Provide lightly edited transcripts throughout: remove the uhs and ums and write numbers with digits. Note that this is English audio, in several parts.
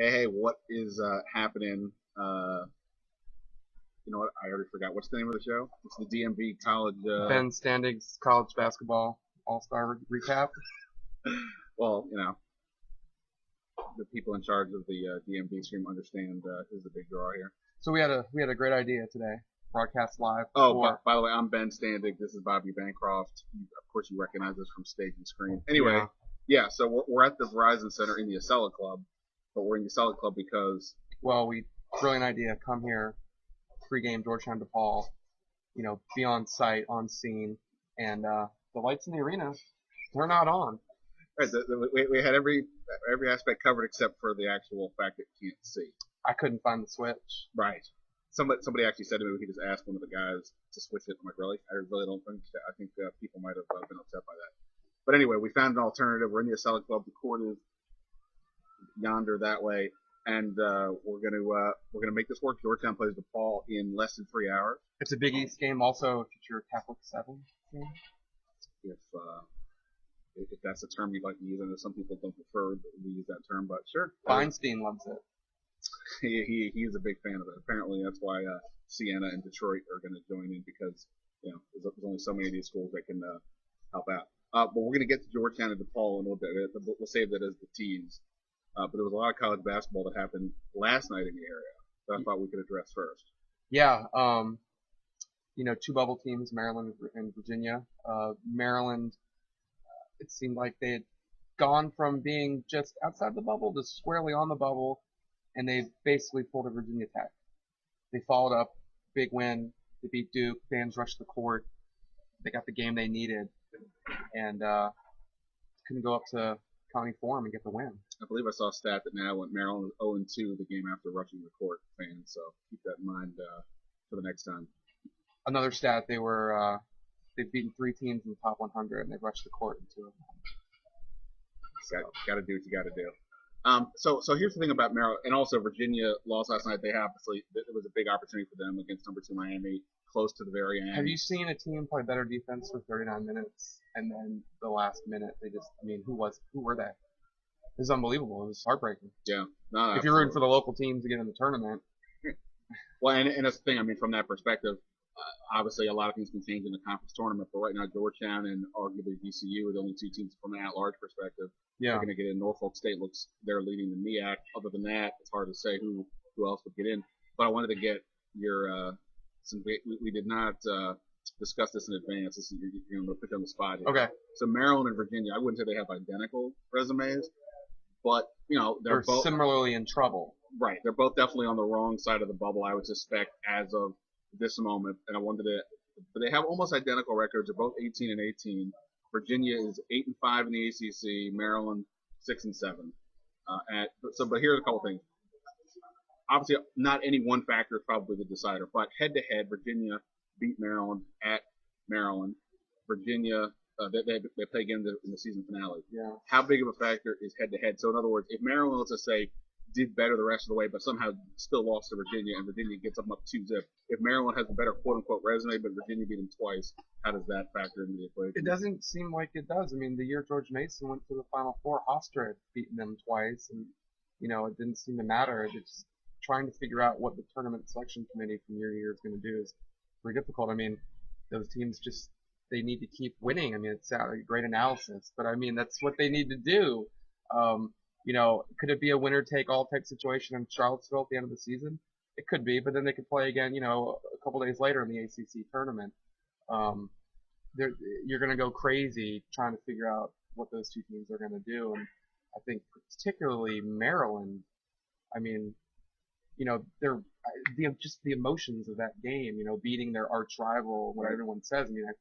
Hey, what is happening? You know what? I already forgot. What's the name of the show? It's the DMV College. Ben Standig's college basketball all-star recap. Well, the people in charge of the DMV stream understand who's the big draw here. So we had a great idea today. Broadcast live. Oh, by the way, I'm Ben Standig. This is Bobby Bancroft. Of course, you recognize us from stage and screen. Anyway, yeah. So we're at the Verizon Center in the Acela Club, but we're in the Acela Club because brilliant idea. Come here, pregame Georgetown DePaul. Be on site, on scene, and the lights in the arena, they're not on. right, we had every aspect covered except for the actual fact that you can't see. I couldn't find the switch. Right. Somebody actually said to me we could just ask one of the guys to switch it. I'm like, really? I really don't think that. I think people might have been upset by that. But anyway, we found an alternative. We're in the Acela Club. The court is yonder that way, and we're gonna make this work. Georgetown plays DePaul in less than 3 hours. It's a Big East game, also future Catholic 7 game. If that's a term you'd like to use, I know some people don't prefer that we use that term, but sure. Feinstein loves it. He's a big fan of it. Apparently, that's why Siena and Detroit are going to join in because there's only so many of these schools that can help out. But we're going to get to Georgetown and DePaul in a little bit. We'll save that as the tease. But there was a lot of college basketball that happened last night in the area that I thought we could address first. Yeah. Two bubble teams, Maryland and Virginia. Maryland, it seemed like they had gone from being just outside the bubble to squarely on the bubble, and they basically pulled a Virginia Tech. They followed up, big win. They beat Duke. Fans rushed the court. They got the game they needed, and couldn't go up to County Forum and get the win. I believe I saw a stat that now went Maryland 0-2 the game after rushing the court, fans. So keep that in mind for the next time. Another stat: they've beaten 3 teams in the top 100, and they've rushed the court in 2 of them. Got to do what you got to do. So here's the thing about Maryland, and also Virginia lost last night. It was a big opportunity for them against number 2 Miami, close to the very end. Have you seen a team play better defense for 39 minutes, and then the last minute who were they? It was unbelievable. It was heartbreaking. Yeah. No, if you're rooting for the local teams to get in the tournament. Well, and that's the thing. I mean, from that perspective, obviously a lot of things can change in the conference tournament, but right now Georgetown and arguably VCU are the only 2 teams from an at-large perspective. Yeah. They're going to get in. Norfolk State they're leading the MEAC. Other than that, it's hard to say who else would get in. But I wanted to get your since we did not discuss this in advance. This is going to put you on the spot here. Okay. So Maryland and Virginia, I wouldn't say they have identical resumes, but they're both similarly in trouble. Right. They're both definitely on the wrong side of the bubble, I would suspect, as of this moment. And I wanted to, but they have almost identical records. They're both 18-18. Virginia is 8-5 in the ACC. Maryland 6-7. But here's a couple things. Obviously, not any one factor is probably the decider, but head-to-head, Virginia beat Maryland at Maryland. Virginia, they play again in the season finale. Yeah. How big of a factor is head-to-head? So in other words, if Maryland, let's just say, did better the rest of the way, but somehow still lost to Virginia, and Virginia gets them up 2-zip. If Maryland has a better quote-unquote resume, but Virginia beat them twice, how does that factor into the equation? It doesn't seem like it does. I mean, the year George Mason went to the Final Four, Hofstra had beaten them twice, and, it didn't seem to matter. It's trying to figure out what the tournament selection committee from year to year is going to do is pretty difficult. I mean, those teams they need to keep winning. I mean, it's a great analysis, but I mean, that's what they need to do. Could it be a winner-take-all type situation in Charlottesville at the end of the season? It could be, but then they could play again, a couple days later in the ACC tournament. You're going to go crazy trying to figure out what those 2 teams are going to do. And I think particularly Maryland, I mean, they're just the emotions of that game, beating their arch rival, what everyone says. I mean, I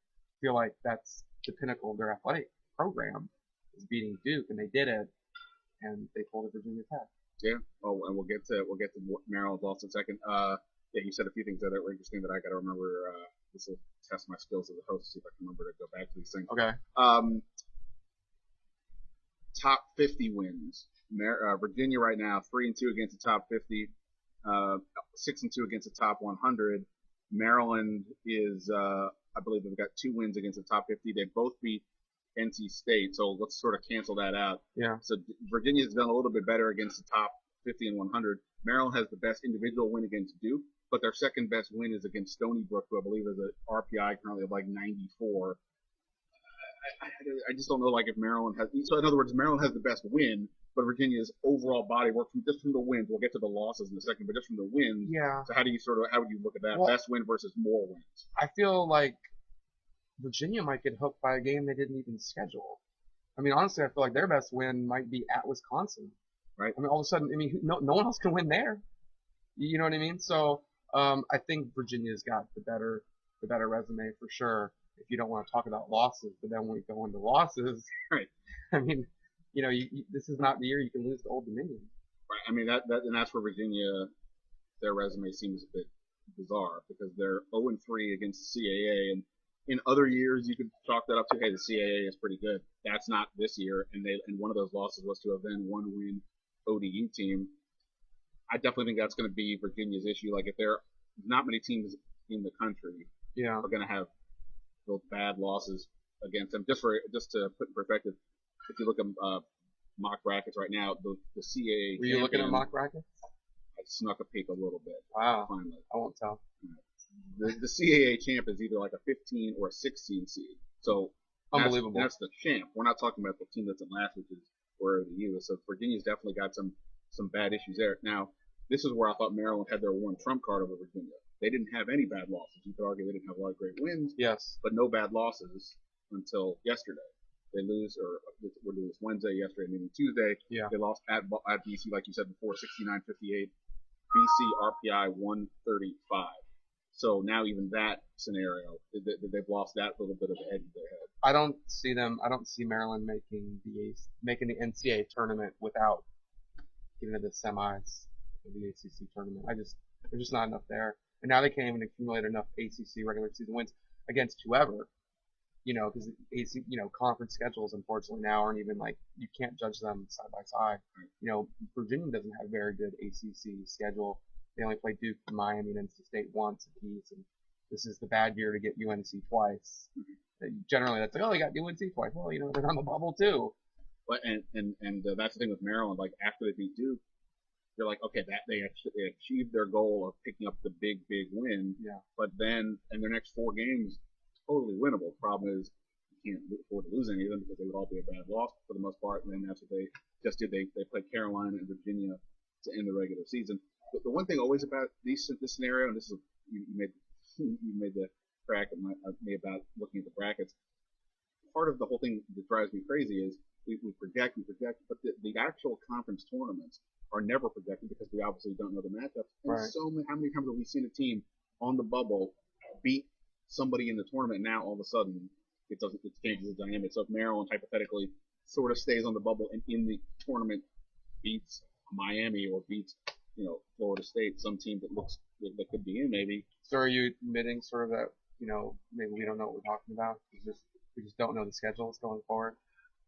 feel like that's the pinnacle of their athletic program is beating Duke, and they did it. And they pulled a Virginia Tech. Yeah. Oh, and we'll get to Maryland's loss in a second. Yeah, you said a few things that were interesting that I got to remember. This will test my skills as a host, see if I can remember to go back to these things. Okay. Top 50 wins. Virginia right now 3-2 against the top 50, 6-2 against the top 100. Maryland is, I believe, they've got 2 wins against the top 50. They both beat NC State, so let's sort of cancel that out. Yeah. So Virginia's done a little bit better against the top 50 and 100. Maryland has the best individual win against Duke, but their second best win is against Stony Brook, who I believe is an RPI currently of like 94. I just don't know, like, if Maryland has. So in other words, Maryland has the best win, but Virginia's overall body work from just from the wins. We'll get to the losses in a second, but just from the wins. Yeah. So how would you look at that? Well, best win versus more wins. I feel like Virginia might get hooked by a game they didn't even schedule. I mean, honestly, I feel like their best win might be at Wisconsin. Right. I mean, all of a sudden, no one else can win there. You know what I mean? So, I think Virginia's got the better resume for sure. If you don't want to talk about losses, but then when we go into losses, right? I mean, this is not the year you can lose to Old Dominion. Right. I mean, that's where Virginia, their resume seems a bit bizarre because they're 0-3 against CAA, and in other years you could chalk that up to, hey, the CAA is pretty good. That's not this year, and one of those losses was to a then one-win ODU team. I definitely think that's going to be Virginia's issue. Like, if there are not many teams in the country are going to have those bad losses against them. Just to put in perspective, if you look at mock brackets right now, the CAA. Were you looking at mock brackets? I snuck a peek a little bit. Wow. Finally. I won't tell. The CAA champ is either like a 15 or a 16 seed. So unbelievable. That's the champ. We're not talking about the team that's in last, which is where the U is. So Virginia's definitely got some bad issues there. Now, this is where I thought Maryland had their one trump card over Virginia. They didn't have any bad losses. You could argue they didn't have a lot of great wins. Yes. But no bad losses until yesterday. They lose, or we're doing this Wednesday, yesterday, meaning Tuesday. Yeah. They lost at BC, like you said before, 69-58. BC RPI 135. So now even that scenario, they've lost that little bit of the edge of their head. I don't see Maryland making the NCAA tournament without getting to the semis of the ACC tournament. There's just not enough there. And now they can't even accumulate enough ACC regular season wins against whoever, because conference schedules unfortunately now aren't even you can't judge them side by side. Right. Virginia doesn't have a very good ACC schedule. They only play Duke, Miami, and NC State once apiece, and this is the bad year to get UNC twice. Mm-hmm. Generally, that's like, oh, they got UNC twice. Well, they're on the bubble too. But and that's the thing with Maryland. Like, after they beat Duke, they're like, okay, that they achieved their goal of picking up the big win. Yeah. But then in their next 4 games, totally winnable. Problem is, you can't afford to lose any of them because they would all be a bad loss for the most part. And then that's what they just did. They played Carolina and Virginia to end the regular season. But the one thing always about this scenario, and this is you made the crack at me about looking at the brackets. Part of the whole thing that drives me crazy is we project, but the actual conference tournaments are never projected because we obviously don't know the matchups. And right. How many times have we seen a team on the bubble beat somebody in the tournament? Now all of a sudden it changes the dynamic. So if Maryland hypothetically sort of stays on the bubble and in the tournament beats Miami or beats Florida State, some team that could be in maybe. So are you admitting sort of that maybe we don't know what we're talking about? We just don't know the schedules going forward.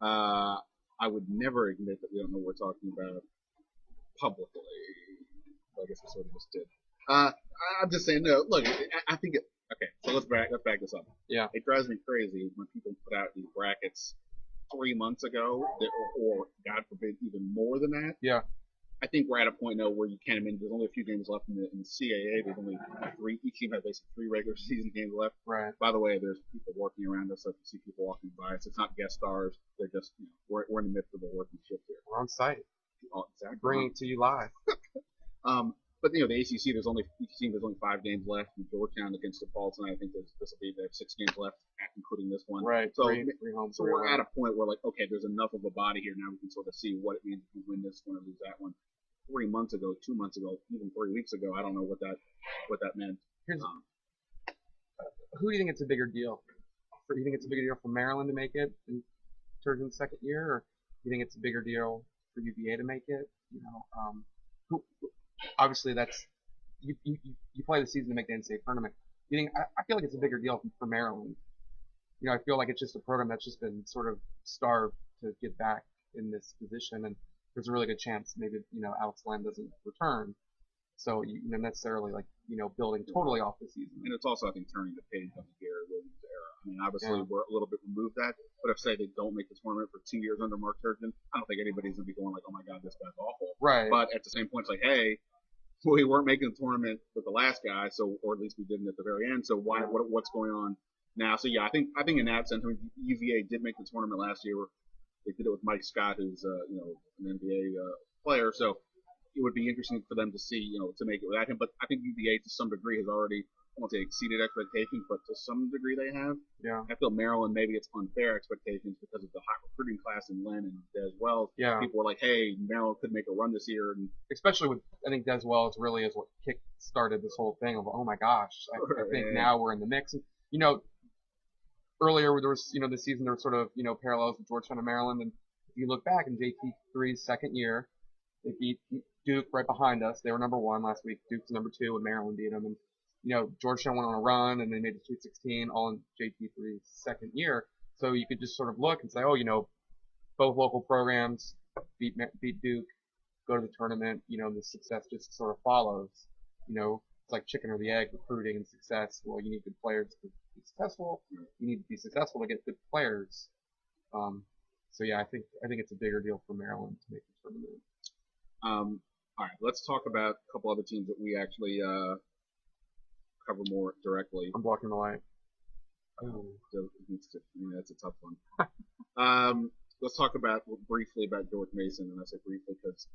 I would never admit that we don't know what we're talking about publicly. I guess we sort of just did. I'm just saying, no. Look, I think it. Okay, so let's back this up. Yeah. It drives me crazy when people put out these brackets 3 months ago, or God forbid, even more than that. Yeah. I think we're at a point now where you can't. There's only a few games left in the CAA. There's only 3. Each team has basically 3 regular season games left. Right. By the way, there's people working around us. So if you see people walking by us, it's not guest stars. They're just we're in the midst of a working shift here. We're on site. Oh, exactly. Bringing it to you live. But the ACC, there's only 5 games left. In Georgetown against DePaul tonight, I think they have 6 games left, including this one. Right. So, home, so we're at a point where okay, there's enough of a body here now. We can sort of see what it means if we win this one or lose that one. 3 months ago, 2 months ago, even 3 weeks ago, I don't know what that meant. Who do you think it's a bigger deal? Do you think it's a bigger deal for Maryland to make it in Turgeon's second year, or do you think it's a bigger deal for UVA to make it? Obviously that's you play the season to make the NCAA tournament. You think I feel like it's a bigger deal for Maryland. I feel like it's just a program that's just been sort of starved to get back in this position, and there's a really good chance maybe Alex Lamb doesn't return, so necessarily building totally off the season. And it's also, I think, turning the page on the Gary Williams era. I mean, obviously we're a little bit removed that, but if say they don't make the tournament for 2 years under Mark Turgeon, I don't think anybody's gonna be going like, oh my god, this guy's awful. Right. But at the same point, it's like, hey, we weren't making the tournament with the last guy, so or at least we didn't at the very end. So what's going on now? So yeah, I think in that sense, I mean, UVA did make the tournament last year. They did it with Mike Scott, who's an NBA player. So it would be interesting for them to see, to make it without him. But I think UVA to some degree has already, I won't say exceeded expectations, but to some degree they have. Yeah. I feel Maryland, maybe it's unfair expectations because of the hot recruiting class in Len and Des Wells. Yeah. People were like, hey, Maryland could make a run this year. And especially with, I think Des Wells really is what kick-started this whole thing of, oh my gosh, I think now we're in the mix. And, earlier there was, this season there were sort of, parallels with Georgetown and Maryland. And if you look back in JT3's second year, they beat Duke right behind us. They were number 1 last week. Duke's number 2, and Maryland beat them. And Georgetown went on a run, and they made the Sweet 16 all in JT3's second year. So you could just sort of look and say, oh, both local programs beat Duke, go to the tournament. The success just sort of follows. It's like chicken or the egg, recruiting and success. Well, you need good players to be successful. You need to be successful to get good players. So yeah, I think it's a bigger deal for Maryland to make the tournament. All right, let's talk about a couple other teams that we actually cover more directly. I'm blocking the light. Oh, that's a tough one. Let's talk briefly about George Mason, and I say briefly because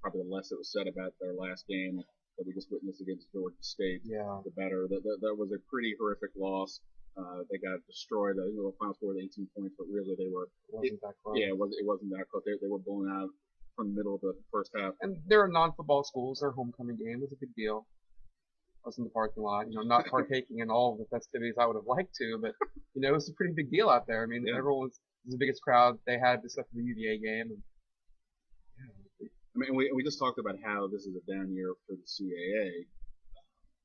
probably the less that was said about their last game that we just witnessed against Georgia State, the better. That was a pretty horrific loss. They got destroyed. The final score was 18 points, but really they were. It wasn't that close. Yeah, it wasn't that close. They were blown out from the middle of the first half. And they're non-football schools. Their homecoming game was a big deal. I was in the parking lot, not partaking in all of the festivities I would have liked to, but it was a pretty big deal out there. I mean, everyone was the biggest crowd they had except for the UVA game. And, I mean, we just talked about how this is a down year for the CAA.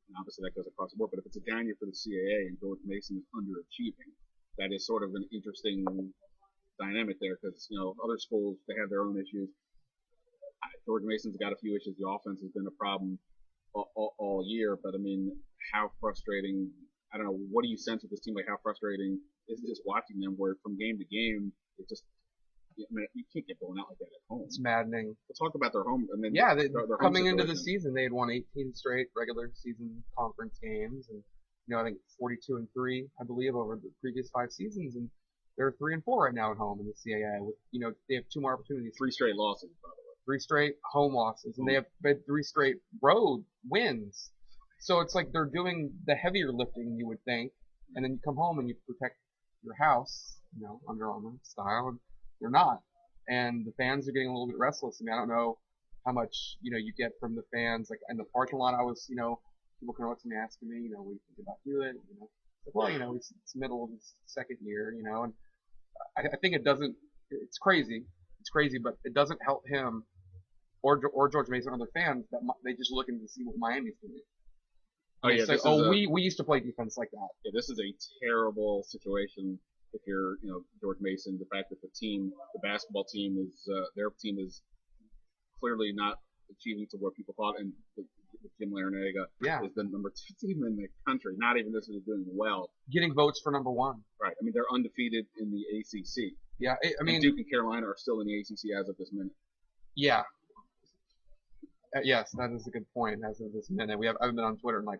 And obviously that goes across the board, but if it's a down year for the CAA and George Mason is underachieving, that is sort of an interesting dynamic there because, other schools, they have their own issues. George Mason's got a few issues. The offense has been a problem all year, but I mean, how frustrating, I don't know, what do you sense with this team? Like, how frustrating is this watching them where from game to game, it just, you can't get blown out like that at home. It's maddening. We'll talk about their home. I mean, their coming into the season, they had won 18 straight regular season conference games, and I think 42-3, I believe, over the previous 5 seasons, and they're 3-4 right now at home in the CAA. With they have 2 more opportunities. 3 straight losses, by the way. 3 straight home losses, and they have 3 straight road wins. So it's like they're doing the heavier lifting, you would think, and then you come home and you protect your house, Under Armour style, and they're not. And the fans are getting a little bit restless. I mean, I don't know how much, you get from the fans. Like, in the parking lot, I was, people come up to me asking me, what do you think about Hewitt? Like, well, it's middle of his second year, and I think it's crazy. It's crazy, but it doesn't help him or George Mason or their fans that they just looking to see what Miami's doing. We used to play defense like that. Yeah, this is a terrible situation if you're, George Mason. The fact that the basketball team their team is clearly not achieving to where people thought, and Jim Larinaga is the number 2 team in the country. Not even this is doing well. Getting votes for number 1. Right. I mean, they're undefeated in the ACC. Yeah, I mean, Duke and Carolina are still in the ACC as of this minute. Yeah. Yes, that is a good point. As of this minute, I haven't been on Twitter in like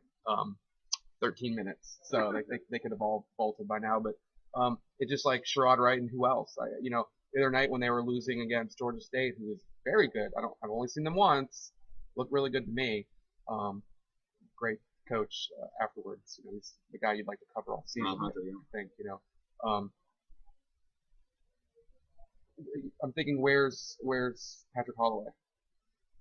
13 minutes, so they could have all bolted by now. But it's just like Sherrod Wright and who else? The other night when they were losing against Georgia State, who was very good. I've only seen them once. Looked really good to me. Great coach afterwards. He's the guy you'd like to cover all season. Hunter, I think. I'm thinking, where's Patrick Holloway?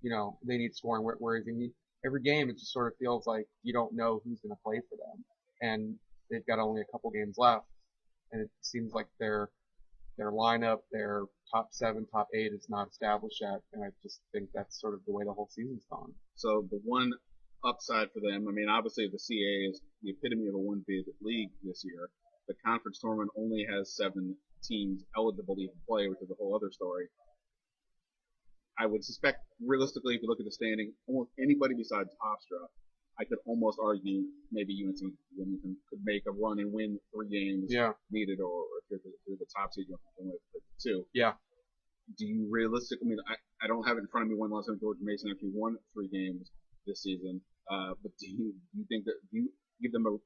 They need scoring. Where is he? Every game, it just sort of feels like you don't know who's going to play for them, and they've got only a couple games left, and it seems like their lineup, their top 7, top 8 is not established yet, and I just think that's sort of the way the whole season's gone. So the one upside for them, I mean, obviously the CAA is the epitome of a one-bid league this year. The conference tournament only has 7 teams eligible to even play, which is a whole other story. I would suspect, realistically, if you look at the standing, almost anybody besides Hofstra, I could almost argue maybe UNC Wilmington could make a run and win 3 games Yeah. needed, or if they're the top seed, you have to win with 2. Yeah. Do you realistically? I mean, I don't have it in front of me when last time George Mason actually won 3 games this season. But do you think that do you give them a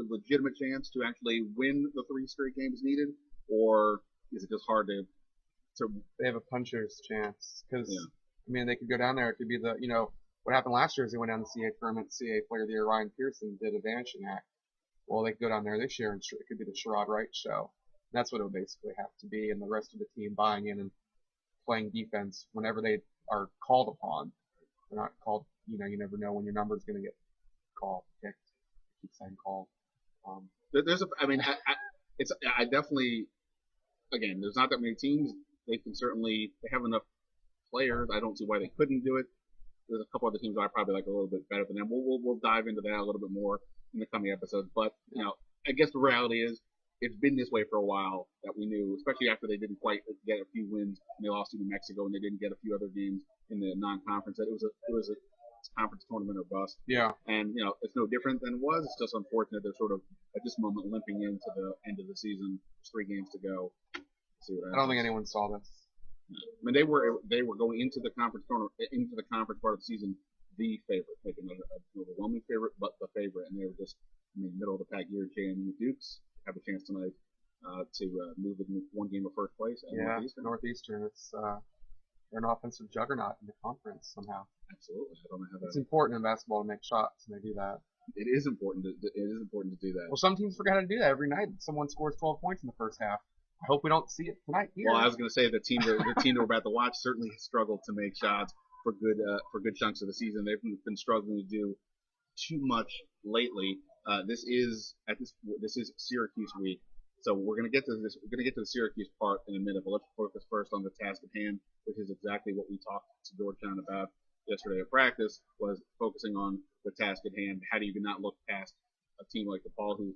legitimate chance to actually win the 3 straight games needed, or is it just hard to They have a puncher's chance because yeah. I mean they could go down there. It could be the what happened last year is they went down to the CAA tournament. CAA Player of the Year Ryan Pearson did a vanishing act. Well, they could go down there this year and it could be the Sherrod Wright show. That's what it would basically have to be, and the rest of the team buying in and playing defense whenever they are called upon. They're not called. You never know when your number is going to get called, picked. I keep saying called. There's a. I mean, I definitely. Again, there's not that many teams. They have enough players. I don't see why they couldn't do it. There's a couple other teams that I probably like a little bit better than them. We'll dive into that a little bit more in the coming episodes. But I guess the reality is it's been this way for a while that we knew, especially after they didn't quite get a few wins and they lost to New Mexico and they didn't get a few other games in the non-conference. That it was a conference tournament or bust. Yeah. And it's no different than it was. It's just unfortunate they're sort of at this moment limping into the end of the season. There's 3 games to go. See what happens. I don't think anyone saw this. I mean, they were going into the conference tournament, into the conference part of the season, the favorite, making an overwhelming favorite, but the favorite, and they were just middle of the pack year. JMU Dukes have a chance tonight to move in 1 game of first place. At Northeastern. It's they're an offensive juggernaut in the conference somehow. Absolutely, I don't know how that. It's important in basketball to make shots, and they do that. It is important to do that. Well, some teams forget how to do that every night. Someone scores 12 points in the first half. I hope we don't see it tonight here. Well, I was going to say the team that we're about to watch certainly struggled to make shots for good chunks of the season. They've been struggling to do too much lately. This is Syracuse week, so we're going to get to this. We're going to get to the Syracuse part in a minute, but let's focus first on the task at hand, which is exactly what we talked to Georgetown about yesterday at practice. Was focusing on the task at hand. How do you not look past a team like DePaul, who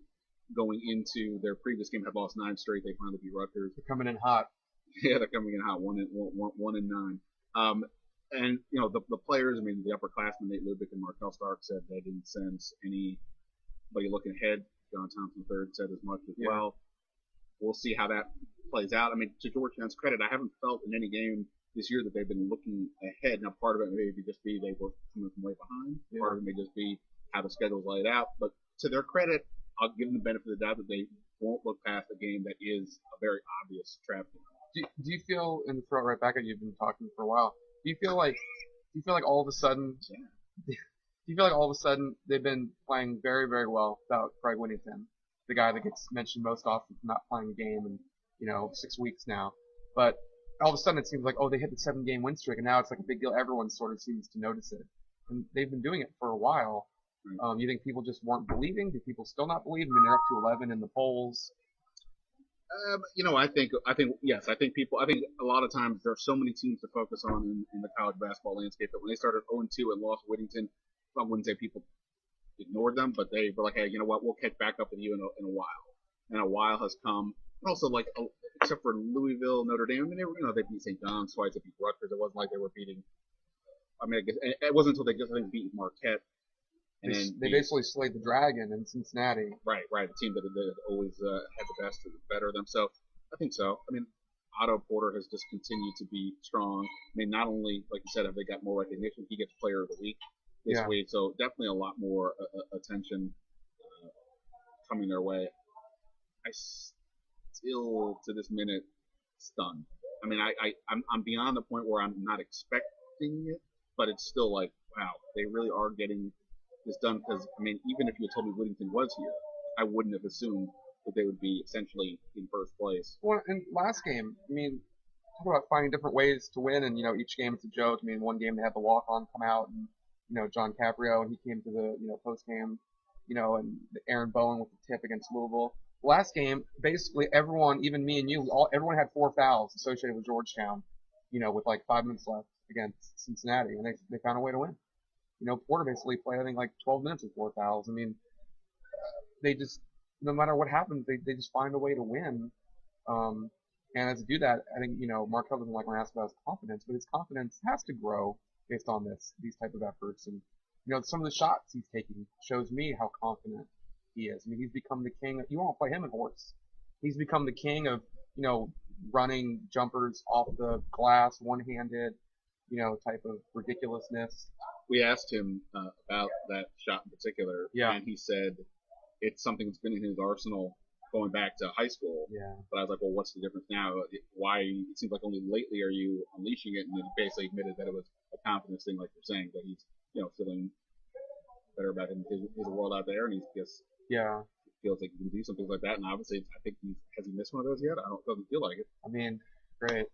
going into their previous game had lost 9 straight. They finally beat Rutgers. They're coming in hot. Yeah, they're coming in hot. 1-9. And the players. I mean, the upperclassmen, Nate Lubick and Markel Stark, said they didn't sense anybody looking ahead. John Thompson III said as much as well. We'll see how that plays out. I mean, to Georgetown's credit, I haven't felt in any game this year that they've been looking ahead. Now, part of it may just be they were coming from way behind. Yeah. Part of it may just be how the schedule's laid out. But to their credit, I'll give them the benefit of the doubt that they won't look past a game that is a very obvious trap game. Do you feel, and throw it right back at you, you've been talking for a while. Do you feel like all of a sudden? Yeah. Do you feel like all of a sudden they've been playing very, very well without Craig Whittington, the guy that gets mentioned most often for not playing a game in 6 weeks now, but all of a sudden it seems like they hit the 7-game win streak and now it's like a big deal. Everyone sort of seems to notice it, and they've been doing it for a while. You think people just weren't believing? Do people still not believe? I mean, they're up to 11 in the polls. I think yes. I think a lot of times there are so many teams to focus on in the college basketball landscape that when they started 0-2 and lost Whittington, I wouldn't say people ignored them, but they were like, hey, you know what? We'll catch back up with you in a while. And a while has come. And also, except for Louisville, Notre Dame, I mean, they beat St. John's twice, they beat Rutgers. It wasn't like they were beating. I mean, I guess it wasn't until they just beat Marquette. And they basically slayed the Dragon in Cincinnati. Right. The team that always had the best and better of them. So I think so. I mean, Otto Porter has just continued to be strong. I mean, not only, like you said, have they got more recognition, he gets Player of the Week this week. So definitely a lot more attention coming their way. I still, to this minute, stunned. I mean, I'm beyond the point where I'm not expecting it, but it's still like, wow, they really are getting this done. Because, I mean, even if you had told me Whittington was here, I wouldn't have assumed that they would be essentially in first place. Well, in last game, I mean, talk about finding different ways to win, and, each game it's a joke. I mean, one game they had the walk-on come out, and, John Caprio, and he came to the, post-game, and Aaron Bowen with the tip against Louisville. Last game, basically everyone, even me and you, everyone had 4 fouls associated with Georgetown, with like 5 minutes left against Cincinnati, and they found a way to win. Porter basically played, I think, like 12 minutes with 4 fouls. I mean, they just, no matter what happens, they just find a way to win. And as to do that, I think, Markel doesn't like when I ask about his confidence, but his confidence has to grow based on these type of efforts. And, some of the shots he's taking shows me how confident he is. I mean, he's become the king. You won't play him in horse. He's become the king of, running jumpers off the glass, one-handed, type of ridiculousness. We asked him about that shot in particular, Yeah. and he said it's something that's been in his arsenal going back to high school. Yeah. But I was like, well, what's the difference now? Why? It seems like only lately are you unleashing it, and then he basically admitted that it was a confidence thing, like you're saying, that he's feeling better about his world out there, and he just feels like he can do some things like that. And obviously, I think has he missed one of those yet? Doesn't feel like it. I mean, great.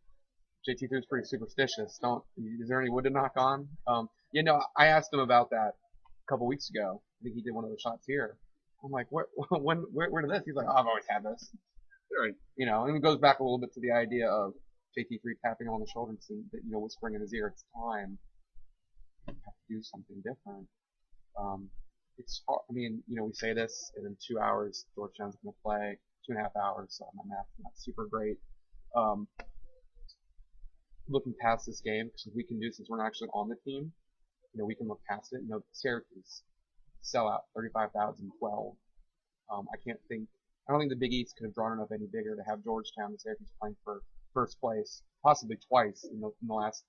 JT3 is pretty superstitious. Is there any wood to knock on? I asked him about that a couple weeks ago. I think he did one of the shots here. I'm like, where did this? He's like, oh, I've always had this. Right. And it goes back a little bit to the idea of JT3 tapping on the shoulder and whispering in his ear, it's time. You have to do something different. It's hard. I mean, we say this, and in 2 hours, Georgetown's going to play 2.5 hours, so my math's not super great. Looking past this game, because we can do, since we're not actually on the team, we can look past it. Syracuse, sellout, 35,012. I don't think the Big East could have drawn enough any bigger to have Georgetown and Syracuse playing for first place, possibly twice in the last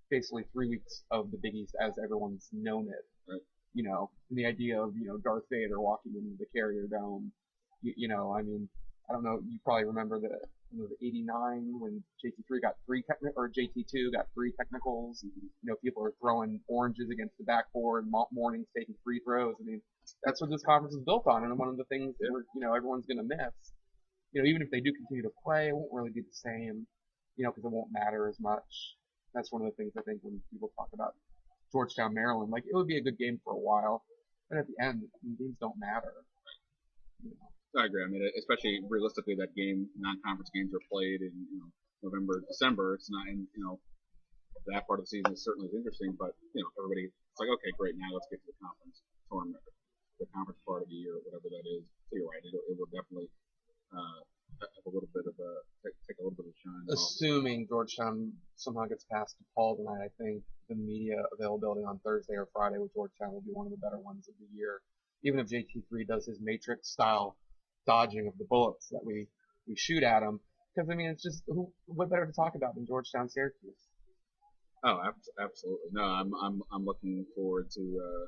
basically 3 weeks of the Big East as everyone's known it. Right. And the idea of, Darth Vader walking into the Carrier Dome, I mean, I don't know, you probably remember the 89 when JT2 got 3 technicals. People are throwing oranges against the backboard, morning's taking free throws. I mean, that's what this conference is built on, and one of the things that everyone's going to miss. Even if they do continue to play, it won't really be the same, because it won't matter as much. That's one of the things I think when people talk about Georgetown, Maryland, like it would be a good game for a while, but at the end, games don't matter. I agree. I mean, especially realistically, that non-conference games are played in November, December. It's not, that part of the season is certainly interesting, but everybody, it's like, okay, great, now let's get to the conference tournament, the conference part of the year, whatever that is. So you're right, it will definitely have a little bit of take a little bit of shine. Assuming Georgetown somehow gets past DePaul tonight, I think the media availability on Thursday or Friday with Georgetown will be one of the better ones of the year. Even if JT3 does his Matrix style dodging of the bullets that we shoot at him, because I mean, it's just what better to talk about than Georgetown, Syracuse? Oh, absolutely. No, I'm looking forward to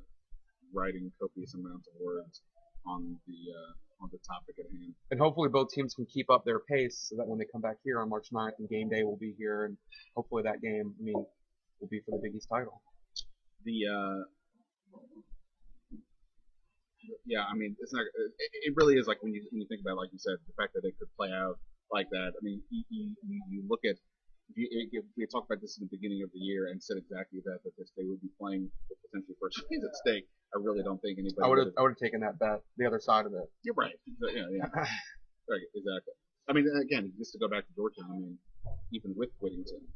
writing copious amounts of words on the topic at hand. And hopefully both teams can keep up their pace so that when they come back here on March 9th and game day will be here, and hopefully that game, will be for the Big East title. Yeah, I mean, it's not. It really is like when you think about it, like you said, the fact that it could play out like that. I mean, you look at. If we talked about this in the beginning of the year and said exactly that they would be playing with potentially first place at stake. I really don't think anybody. I would have taken that bet, the other side of it. You're right. Yeah. Right, exactly. I mean, again, just to go back to Georgia, I mean, even with Whittington,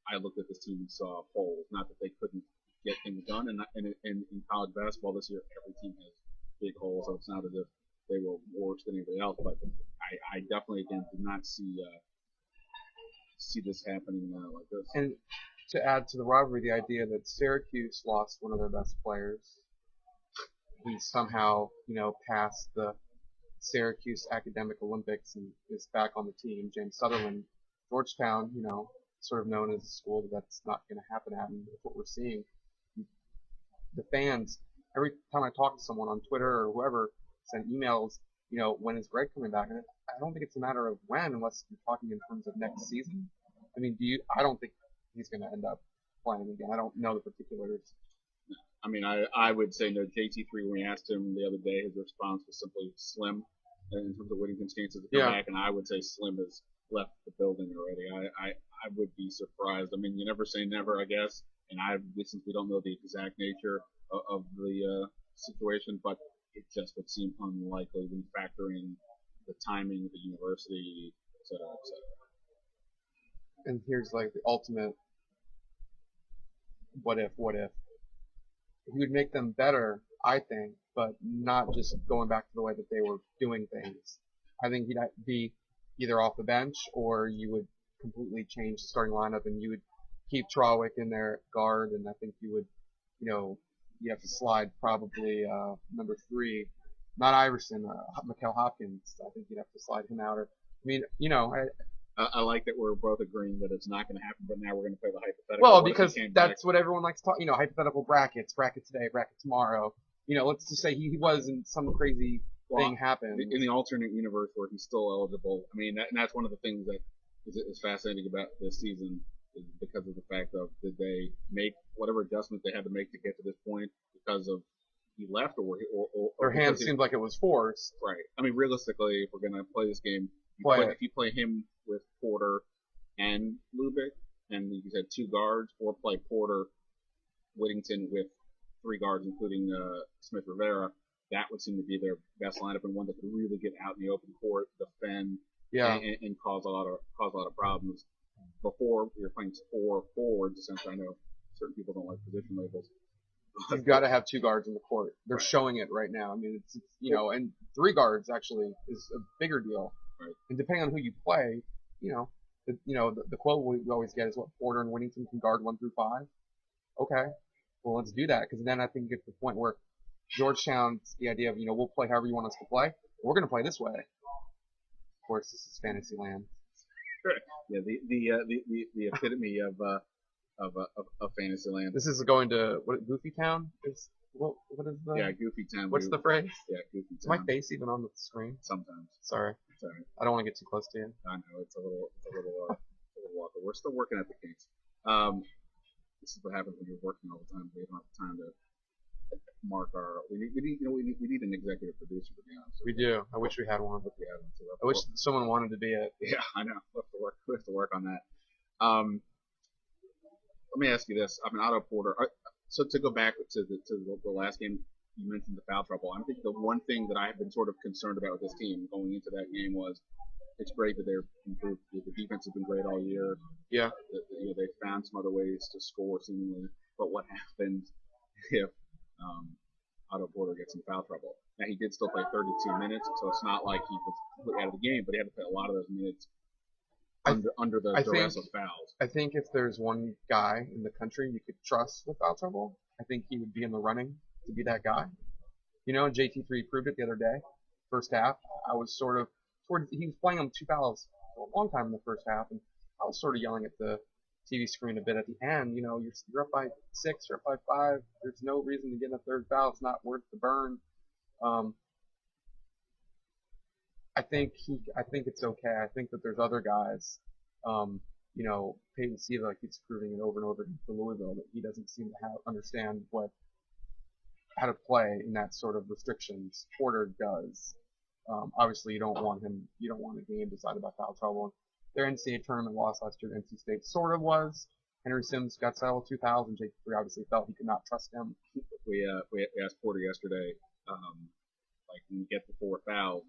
I looked at this team and saw holes. Not that they couldn't get things done, and in college basketball this year, every team has big holes, so it's not as if they were worse than anybody else. But I definitely again did not see this happening like this. And to add to the rivalry, the idea that Syracuse lost one of their best players, he somehow passed the Syracuse Academic Olympics and is back on the team. James Sutherland, Georgetown, sort of known as a school that's not going to happen at, and that's what we're seeing. The fans, every time I talk to someone on Twitter or whoever, send emails, when is Greg coming back? And I don't think it's a matter of when, unless you're talking in terms of next season. I mean, I don't think he's going to end up playing again. I don't know the particulars. I mean, I would say no. JT3, when we asked him the other day, his response was simply slim in terms of Whittington's chances to come back, and I would say Slim has left the building already. I would be surprised. I mean, you never say never, I guess, and since we don't know the exact nature of the situation, but it just would seem unlikely when you factor in the timing of the university, et cetera, et cetera. And here's like the ultimate what if. He would make them better, I think, but not just going back to the way that they were doing things. I think he'd be either off the bench or you would completely change the starting lineup and you would keep Trawick in there at guard, and I think you would, you have to slide probably number 3, not Iverson, Mikael Hopkins. I think you'd have to slide him out. Or, I mean, I like that we're both agreeing that it's not going to happen, but now we're going to play the hypothetical. well, What if because he came that's back? what everyone likes to talk. Hypothetical brackets, bracket today, bracket tomorrow. Let's just say he was and some crazy thing happened. In the alternate universe where he's still eligible. I mean, and that's one of the things that is fascinating about this season is because of the fact of did they make whatever adjustments they had to make to get to this point because of he left or Their hand seemed like it was forced. Right. I mean, realistically, if we're going to play this game, if you play him with Porter and Lubick, and you said 2 guards, or play Porter, Whittington with 3 guards, including Smith Rivera, that would seem to be their best lineup and one that could really get out in the open court, defend, and cause a lot of problems. Before you're playing 4 forwards, essentially, I know certain people don't like position labels. You've got to have 2 guards in the court. They're showing it right now. I mean, it's and 3 guards actually is a bigger deal. Right. And depending on who you play, the quote we always get is what Porter and Whittington can guard 1 through 5. Okay, well let's do that because then I think it gets to the point where Georgetown's the idea of we'll play however you want us to play. We're going to play this way. Of course, this is fantasy land. Yeah, the epitome of fantasy land. This is going to Goofy Town is what is the Goofy Town. What's the phrase? Yeah, Goofy Town. Is my face even on the screen? Sometimes. Sorry. I don't want to get too close to you. I know it's a little walker. We're still working at the kinks. This is what happens when you're working all the time. We don't have time to mark our. We need an executive producer to be honest. We do. I wish we had one. But we haven't. So I wish someone wanted to be it. Yeah, I know. We have to work on that. Let me ask you this. I mean, Otto Porter. So to go back to the last game, you mentioned the foul trouble. I think the one thing that I have been sort of concerned about with this team going into that game was it's great that they're improved. The defense has been great all year. Yeah. They found some other ways to score seemingly. But what happens if Otto Porter gets in foul trouble? Now he did still play 32 minutes, so it's not like he was completely out of the game, but he had to play a lot of those minutes under the duress of fouls. I think if there's one guy in the country you could trust with foul trouble, I think he would be in the running to be that guy. And JT3 proved it the other day. First half, I was he was playing on 2 fouls for a long time in the first half, and I was sort of yelling at the TV screen a bit at the end. You're up by 6, you're up by 5. There's no reason to get a 3rd foul. It's not worth the burn. I think it's okay. I think that there's other guys. Peyton Siva keeps proving it over and over for Louisville that he doesn't seem to understand how to play in that sort of restrictions. Porter does. Obviously, you don't want a game decided by foul trouble. Their NCAA tournament loss last year to NC State sort of was. Henry Sims got settled 2 fouls, and JT3 obviously felt he could not trust him. We asked Porter yesterday, when you get the 4 fouls,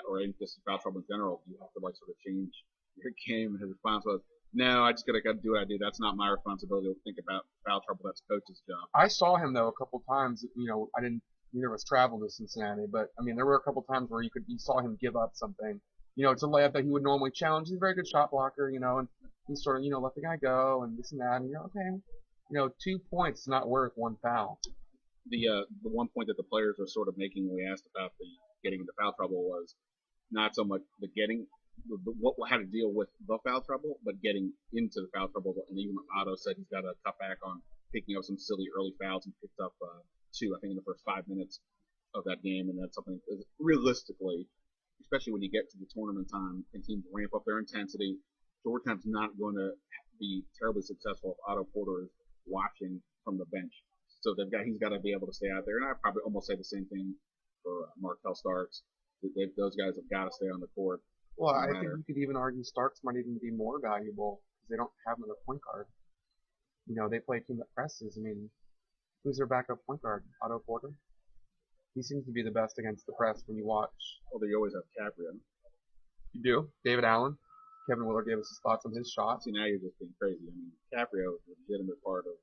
or in just foul trouble in general, you have to sort of change your game. And his response was, "No, I just gotta do what I do. That's not my responsibility to think about foul trouble. That's coach's job." I saw him though a couple times. I didn't. Neither of us traveled to Cincinnati, but I mean, there were a couple times where you saw him give up something. It's a layup that he would normally challenge. He's a very good shot blocker, and he sort of let the guy go and this and that. And okay, 2 points is not worth 1 foul. The one point that the players were sort of making when we asked about the getting into foul trouble was not so much how to deal with the foul trouble, but getting into the foul trouble. And even Otto said he's got to cut back on picking up some silly early fouls and picked up 2, I think, in the first 5 minutes of that game. And that's something realistically, especially when you get to the tournament time and teams ramp up their intensity, Georgetown's not going to be terribly successful if Otto Porter is watching from the bench. So he's got to be able to stay out there. And I'd probably almost say the same thing for Markel Starks. Those guys have got to stay on the court. Well, I think you could even argue Starks might even be more valuable because they don't have another point guard. They play a team that presses. I mean, who's their backup point guard? Otto Porter? He seems to be the best against the press when you watch. Well, they always have Caprio. You do? David Allen? Kevin Willard gave us his thoughts on his shot. See, now you're just being crazy. I mean, Caprio is a legitimate part of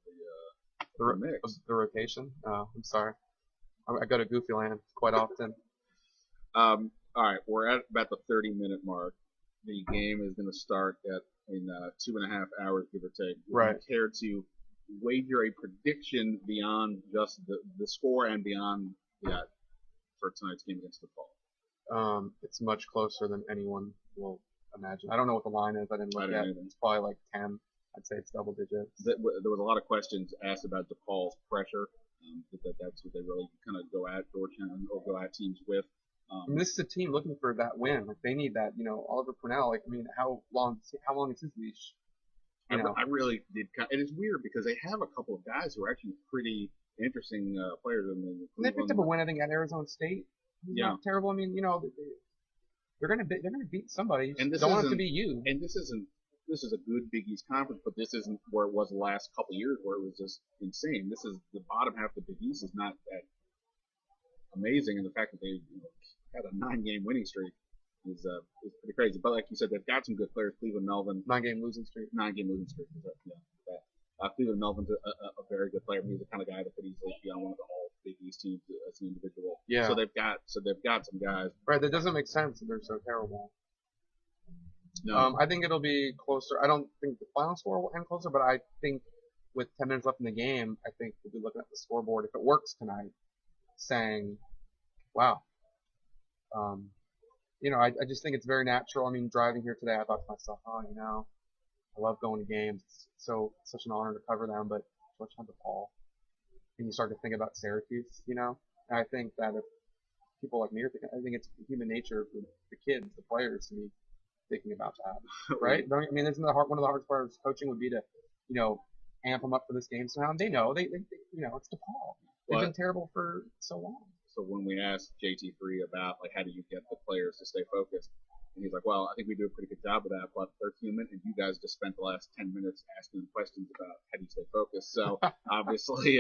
the mix. The rotation? I'm sorry. I go to Goofy Land quite often. All right, we're at about the 30-minute mark. The game is going to start in 2.5 hours, give or take. Right. Would you care to wager a prediction beyond just the score and beyond for tonight's game against DePaul? It's much closer than anyone will imagine. I don't know what the line is. I didn't look at it. It's probably like 10. I'd say it's double digits. There was a lot of questions asked about DePaul's pressure. That's what they really kind of go at Georgetown or go at teams with. I mean, this is a team looking for that win. Like they need that. Oliver Purnell. Like I mean, how long is his leash? I really did. And it's weird because they have a couple of guys who are actually pretty interesting players. They picked up a win, I think, at Arizona State. Yeah, not terrible. I mean, they're gonna beat somebody. And this don't want it to be you. And this is a good Big East conference, but this isn't where it was the last couple of years where it was just insane. This is the bottom half of the Big East is not that amazing, and the fact that they had a 9-game winning streak is pretty crazy. But like you said, they've got some good players. Cleveland Melvin, 9-game losing streak. 9-game losing streak. Cleveland Melvin's a very good player. He's the kind of guy that could easily be on one of the all Big East teams as an individual. Yeah. So they've got some guys. Right. That doesn't make sense. They're so terrible. No. I think it'll be closer. I don't think the final score will end closer, but I think with 10 minutes left in the game, I think we'll be looking at the scoreboard if it works tonight, saying, "Wow." I just think it's very natural. I mean, driving here today, I thought to myself, I love going to games. It's such an honor to cover them, but Georgetown DePaul. And you start to think about Syracuse, And I think that if people like me are thinking, I think it's human nature for the kids, the players, to be thinking about that, right? I mean, isn't one of the hardest parts of coaching would be to, amp them up for this game somehow. They know, it's DePaul. They've been terrible for so long. So when we asked JT3 about how do you get the players to stay focused, and he's like, well, I think we do a pretty good job of that, but they're human, and you guys just spent the last 10 minutes asking them questions about how do you stay focused. So obviously,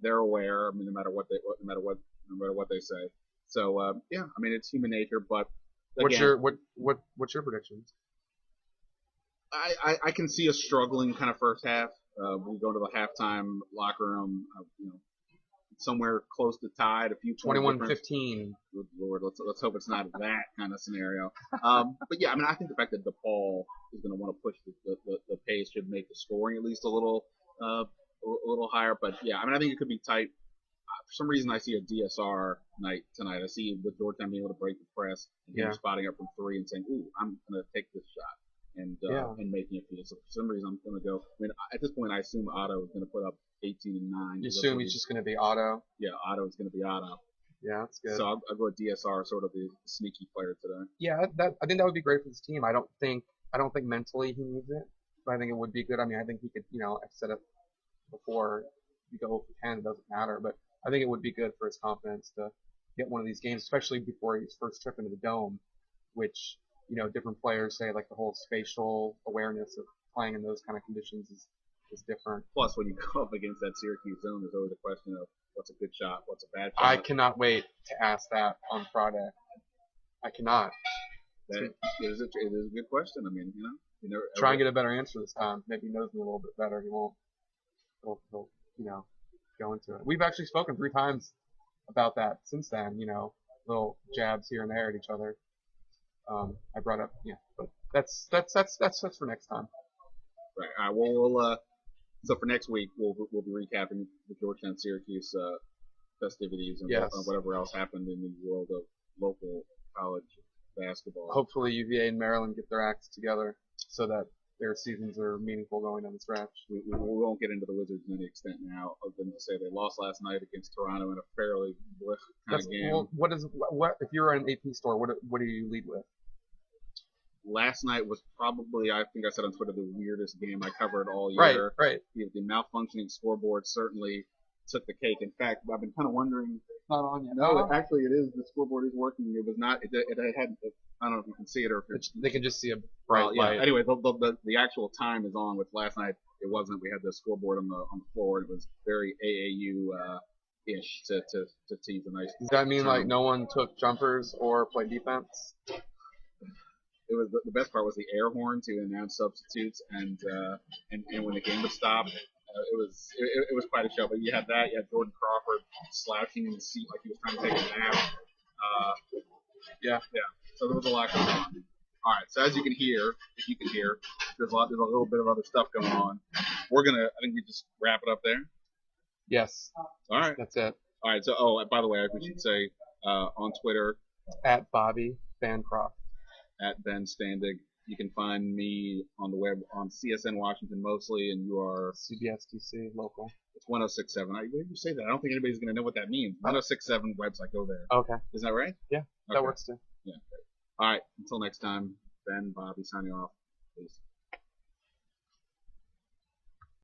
they're aware. I mean, no matter what they say. So I mean, it's human nature. But again, what's your predictions? I can see a struggling kind of first half. We go to the halftime locker room, somewhere close to tied, a few 21-15. Good Lord, let's hope it's not that kind of scenario. But yeah, I mean, I think the fact that DePaul is going to want to push the pace should make the scoring at least a little higher. But yeah, I mean, I think it could be tight. For some reason, I see a DSR night tonight. I see with Georgetown being able to break the press and spotting up from 3 and saying, "Ooh, I'm going to take this shot." And making it feel. So for some reason, I'm going to go. I mean, at this point, I assume Otto is going to put up 18 and 9. You assume he's just going to be Otto? Yeah, Otto is going to be Otto. Yeah, that's good. So I'll go with DSR, sort of the sneaky player today. Yeah, I think that would be great for this team. I don't think mentally he needs it, but I think it would be good. I mean, I think he could. I've said it before. You go for 10, it doesn't matter, but I think it would be good for his confidence to get one of these games, especially before his first trip into the Dome, which. Different players say like the whole spatial awareness of playing in those kind of conditions is different. Plus, when you go up against that Syracuse zone, there's always a question of what's a good shot, what's a bad shot. I cannot wait to ask that on Friday. I cannot. It is a good question. I mean, try and get a better answer this time. Maybe he knows me a little bit better. He won't. He'll go into it. We've actually spoken 3 times about that since then. Little jabs here and there at each other. I brought up, but that's for next time. Right. All right. Well, so for next week, we'll be recapping the Georgetown Syracuse festivities and whatever else happened in the world of local college basketball. Hopefully, UVA and Maryland get their acts together so that their seasons are meaningful going down the stretch. We won't get into the Wizards to any extent now, other than to say they lost last night against Toronto in a fairly blech kind of game. Well, what if you're an AP store? What do you lead with? Last night was probably, I think I said on Twitter, the weirdest game I covered all year. Right. The malfunctioning scoreboard certainly took the cake. In fact, I've been kind of wondering. It's not on yet. No, actually, it is. The scoreboard is working. It was not. It had. I don't know if you can see it or if they can just see a bright light. Anyway, the actual time is on. Which last night it wasn't. We had the scoreboard on the floor. It was very AAU ish to tease a nice. Does that mean like no one took jumpers or played defense? It was the best part was the air horn to announce substitutes and when the game would stop, it was quite a show. But you had that, you had Jordan Crawford slouching in the seat like he was trying to take a nap. Yeah. So there was a lot going on. All right. So as you can hear, if you can hear, there's a little bit of other stuff going on. I think we just wrap it up there. Yes. All right. That's it. All right. So, by the way, we should say on Twitter At Bobby Bancroft. At Ben Standig. You can find me on the web on CSN Washington mostly, and you are CBSTC local. It's 106.7. Why did you say that? I don't think anybody's going to know what that means. 106.7 website. Go there. Okay. Isn't that right? Yeah, that works too. Yeah. All right. Until next time, Ben, Bobby signing off. Peace.